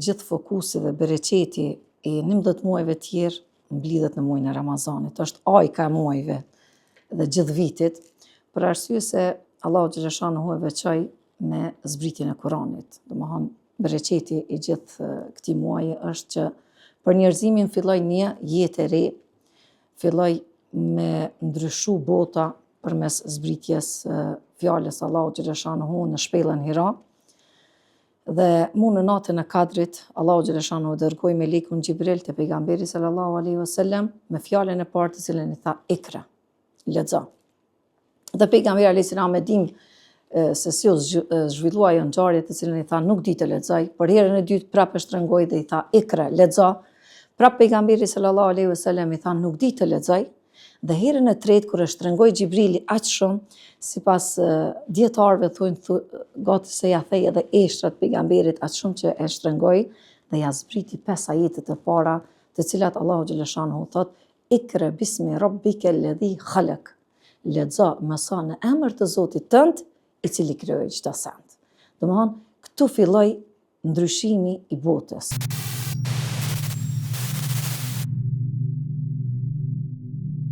gjithë fokusi dhe bereqeti i 11 muajve tjerë mblidhet në muajin e Ramazanit. Është ajka e muajve dhe gjithë vitit, për arsye se Allahu xhaleshanuhu e veçoi me zbritjen e Kuranit. Domethënë, bereqeti i gjithë këtij muaji është që për njerëzimin filloi një jetë e re, filloi me ndryshu bota përmes zbritjes fjalës Allahu xhaleshanuhu në shpellën Hira. Dhe mu në natën e Kadrit, Allahu xhaleshanuhu dërgoi melekun Xhibril te pejgamberi sallallahu alaihi wasallam me fjalën e parë të cilën i tha Ikra, lexo. Dhe pejgamberi alayhis salam e dim se si u zhvillua ajo ngjarje të cilën i tha nuk di të lexoj, për herën e dytë prapë shtrëngoi dhe i tha Ikra, lexo. Prapë pejgamberi sallallahu alaihi wasallam i tha nuk di të lexoj. Dhe herën e tretë kur e shtrëngoi Xhibrili aq shumë, sipas dietarëve thonë gati se ja thej edhe eshtrat pejgamberit aq shumë që e shtrëngoi dhe ja zbriti 5 ajetet e para, të cilat Allahu xhaleshanuhu thot Ikra bismi rabbika alladhi khalaq. Lexo mëso në emër të Zotit tënd, i cili krijoi çdo send. Domethënë, këtu filloi ndryshimi i botës.